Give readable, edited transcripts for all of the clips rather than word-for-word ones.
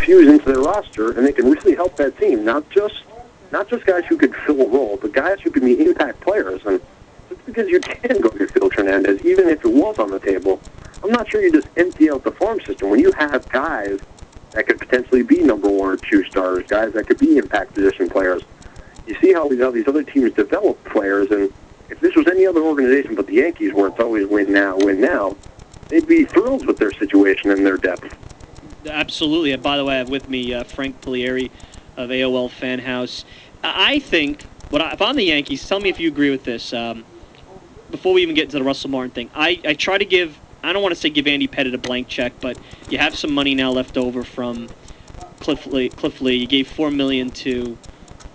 infuse into their roster, and they can really help that team. Not just guys who could fill a role, but guys who can be impact players. And just because you can go to Felix Hernandez, even if it was on the table, I'm not sure you just empty out the farm system when you have guys that could potentially be number 1 or 2 starters, guys that could be impact position players. You see how these other teams develop players, and if this was any other organization but the Yankees, where it's always win now, they'd be thrilled with their situation and their depth. Absolutely. And by the way, I have with me Frank Polieri of AOL Fan House. I think, if I'm the Yankees, tell me if you agree with this. Before we even get into the Russell Martin thing, I try to give, I don't want to say give Andy Pettit a blank check, but you have some money now left over from Cliff Lee. You gave $4 million to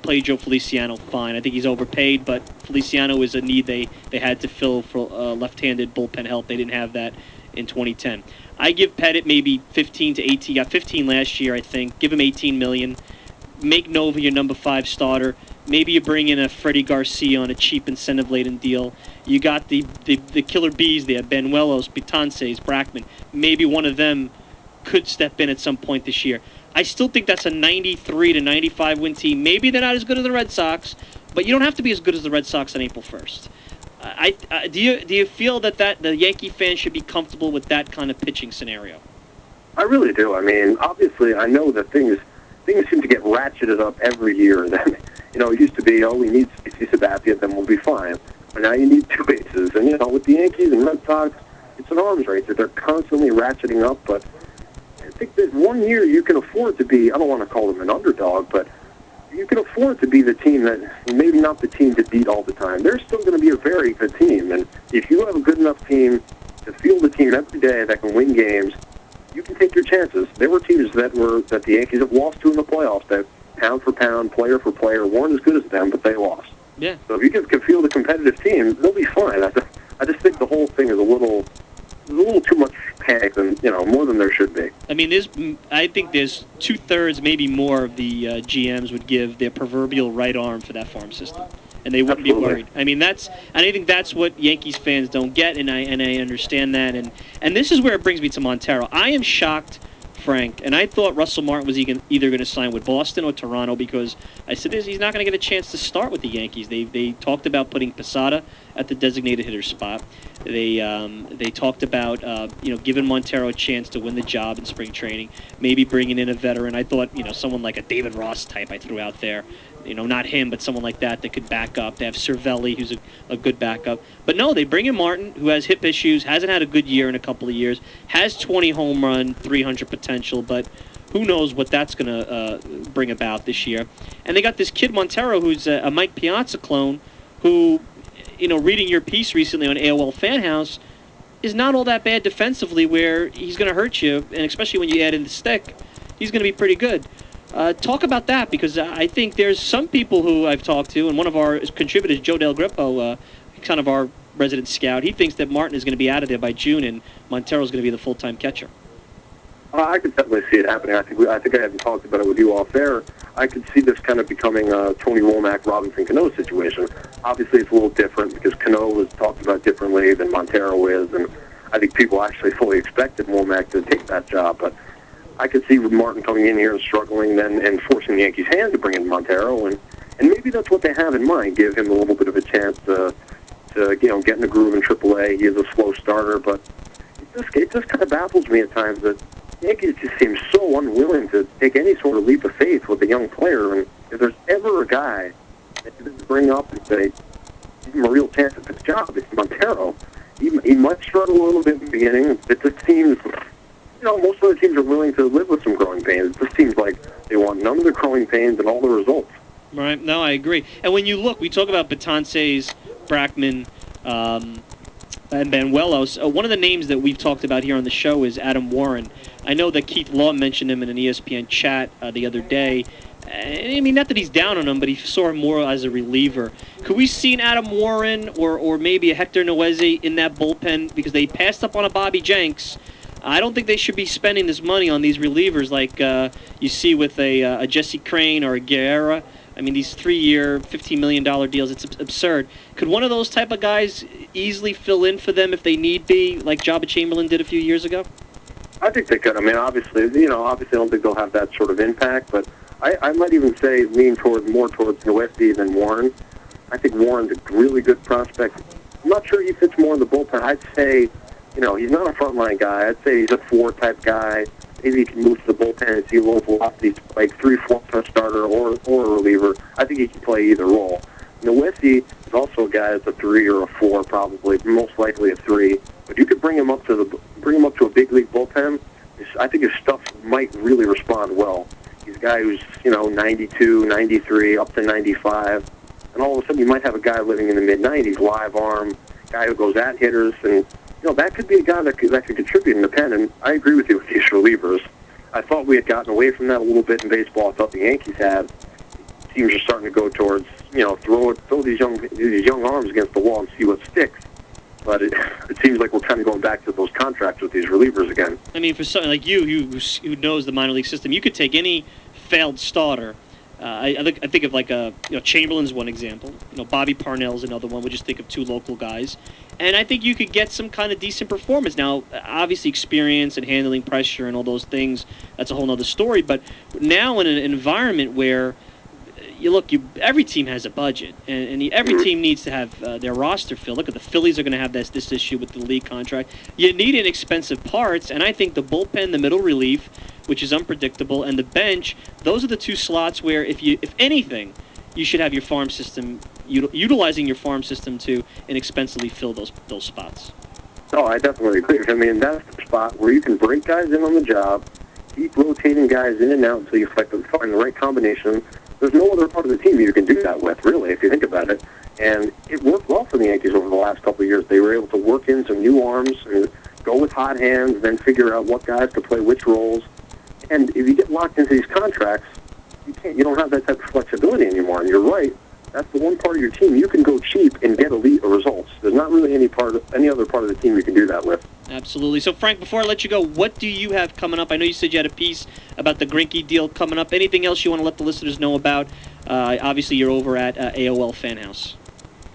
play Joe Feliciano. Fine. I think he's overpaid, but Feliciano is a need they had to fill for left-handed bullpen help. They didn't have that in 2010. I give Pettit maybe 15 to 18. Got 15 last year, I think. Give him $18 million. Make Nova your number 5 starter. Maybe you bring in a Freddie Garcia on a cheap incentive-laden deal. You got the killer bees there, Benuelos, Betances, Brackman. Maybe one of them could step in at some point this year. I still think that's a 93 to 95 win team. Maybe they're not as good as the Red Sox, but you don't have to be as good as the Red Sox on April 1st. Do you feel that the Yankee fans should be comfortable with that kind of pitching scenario? I really do. I mean, obviously, I know that things seem to get ratcheted up every year. Then, it used to be, we need Stacey Sabathia, then we'll be fine. But now you need 2 aces. And, with the Yankees and Red Sox, it's an arms race that they're constantly ratcheting up. But I think that one year you can afford to be, I don't want to call them an underdog, but you can afford to be the team that, maybe not the team to beat all the time. They're still going to be a very good team. And if you have a good enough team to field the team every day that can win games, you can take your chances. There were teams that the Yankees have lost to in the playoffs that pound for pound, player for player, weren't as good as them, but they lost. Yeah. So if you can field a competitive team, they'll be fine. I just think the whole thing is a little too much panic than, more than there should be. I mean, I think there's 2/3, maybe more of the GMs would give their proverbial right arm for that farm system, and they wouldn't be worried. I mean, I think that's what Yankees fans don't get, and I understand that. And this is where it brings me to Montero. I am shocked, Frank, and I thought Russell Martin was either going to sign with Boston or Toronto, because I said he's not going to get a chance to start with the Yankees. They talked about putting Posada at the designated hitter spot. They talked about giving Montero a chance to win the job in spring training, maybe bringing in a veteran. I thought someone like a David Ross type I threw out there, not him, but someone like that could back up. They have Cervelli, who's a good backup. But no, they bring in Martin, who has hip issues, hasn't had a good year in a couple of years, has 20 home run, 300 potential, but who knows what that's going to bring about this year. And they got this kid Montero, who's a Mike Piazza clone, who, reading your piece recently on AOL Fan House, is not all that bad defensively, where he's going to hurt you, and especially when you add in the stick, he's going to be pretty good. Talk about that, because I think there's some people who I've talked to, and one of our contributors, Joe Del Grippo, kind of our resident scout, he thinks that Martin is going to be out of there by June, and Montero's going to be the full-time catcher. I could definitely see it happening. I think I haven't talked about it with you off air. I could see this kind of becoming a Tony Womack, Robinson Cano situation. Obviously, it's a little different because Cano was talked about differently than Montero is, and I think people actually fully expected Womack to take that job. But I could see with Martin coming in here and struggling then and forcing the Yankees' hand to bring in Montero, and maybe that's what they have in mind, give him a little bit of a chance to get in the groove in AAA. He is a slow starter, but it just kind of baffles me at times that the Yankees just seem so unwilling to take any sort of leap of faith with a young player. And if there's ever a guy that you bring up and say, give him a real chance at this job, it's Montero. He might struggle a little bit in the beginning. It just seems, most of the teams are willing to live with some growing pains. It just seems like they want none of the growing pains and all the results. Right. No, I agree. And when you look, we talk about Betances, Brackman, and Benuelos. One of the names that we've talked about here on the show is Adam Warren. I know that Keith Law mentioned him in an ESPN chat the other day. I mean, not that he's down on him, but he saw him more as a reliever. Could we see an Adam Warren or maybe a Hector Noese in that bullpen? Because they passed up on a Bobby Jenks. I don't think they should be spending this money on these relievers like you see with a Jesse Crane or a Guerrera. I mean, these 3-year, $15 million deals, it's absurd. Could one of those type of guys easily fill in for them if they need be, like Jabba Chamberlain did a few years ago? I think they could. I mean, obviously, obviously I don't think they'll have that sort of impact, but I might even say lean more towards Noesti than Warren. I think Warren's a really good prospect. I'm not sure he fits more in the bullpen. I'd say, he's not a frontline guy. I'd say he's a 4 type guy. Maybe he can move to the bullpen and see low velocity, like 3-4 starter or a reliever. I think he can play either role. Noesti is also a guy that's a 3 or a 4, probably, most likely a 3. But you could bring him up to a big league bullpen. I think his stuff might really respond well. He's a guy who's 92, 93, up to 95, and all of a sudden you might have a guy living in the mid-90s, live arm, guy who goes at hitters, and that could be a guy that could contribute in the pen. And I agree with you with these relievers. I thought we had gotten away from that a little bit in baseball. I thought the Yankees had. Teams are starting to go towards throw these young arms against the wall and see what sticks. But it seems like we're kind of going back to those contracts with these relievers again. I mean, for someone like you who knows the minor league system, you could take any failed starter. I think of like Chamberlain's one example. Bobby Parnell's another one. We just think of 2 local guys, and I think you could get some kind of decent performance. Now, obviously, experience and handling pressure and all those things, that's a whole other story. But now in an environment where every team has a budget, and every team needs to have their roster filled. Look at the Phillies are going to have this issue with the league contract. You need inexpensive parts, and I think the bullpen, the middle relief, which is unpredictable, and the bench, those are the 2 slots where, if anything, you should have your farm system, utilizing your farm system to inexpensively fill those spots. Oh, I definitely agree. I mean, that's the spot where you can break guys in on the job, keep rotating guys in and out until you find the right combination. There's no other part of the team you can do that with, really, if you think about it. And it worked well for the Yankees over the last couple of years. They were able to work in some new arms and go with hot hands, then figure out what guys could play which roles. And if you get locked into these contracts, you don't have that type of flexibility anymore. And you're right, that's the one part of your team you can go cheap and get elite results. There's not really any other part of the team you can do that with. Absolutely. So, Frank, before I let you go, what do you have coming up? I know you said you had a piece about the Greinke deal coming up. Anything else you want to let the listeners know about? Obviously, you're over at AOL Fan House.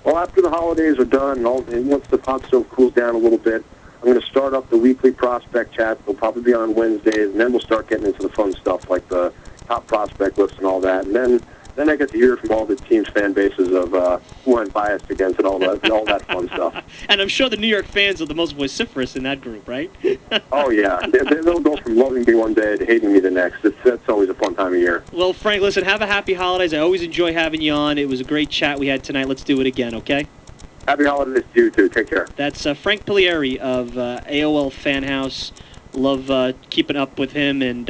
Well, after the holidays are done, and once the pop stove cools down a little bit, I'm going to start up the weekly prospect chat. They'll probably be on Wednesdays, and then we'll start getting into the fun stuff like the top prospect lists and all that. And then I get to hear from all the team's fan bases of who I'm biased against and all that fun stuff. And I'm sure the New York fans are the most vociferous in that group, right? Oh, yeah. They'll go from loving me one day to hating me the next. That's always a fun time of year. Well, Frank, listen, have a happy holidays. I always enjoy having you on. It was a great chat we had tonight. Let's do it again, okay? Happy holidays to you, too. Take care. That's Frank Pilieri of AOL Fan House. Love keeping up with him. And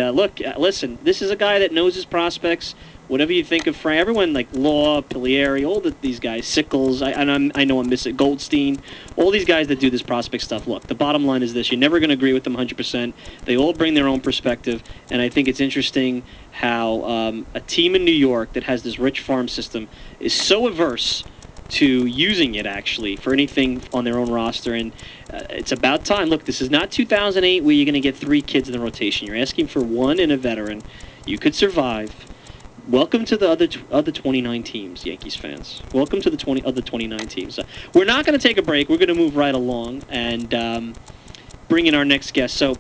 listen, this is a guy that knows his prospects. Whatever you think of Frank, everyone like Law, Pilieri, all these guys, Sickles, I know I'm missing, Goldstein, all these guys that do this prospect stuff. Look, the bottom line is this. You're never going to agree with them 100%. They all bring their own perspective, and I think it's interesting how a team in New York that has this rich farm system is so averse to using it, actually, for anything on their own roster. And it's about time. Look, this is not 2008 where you're going to get 3 kids in the rotation. You're asking for 1 and a veteran. You could survive. Welcome to the other 29 teams, Yankees fans. Welcome to the other 29 teams. We're not going to take a break. We're going to move right along and bring in our next guest. So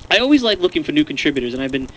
I always like looking for new contributors, and I've been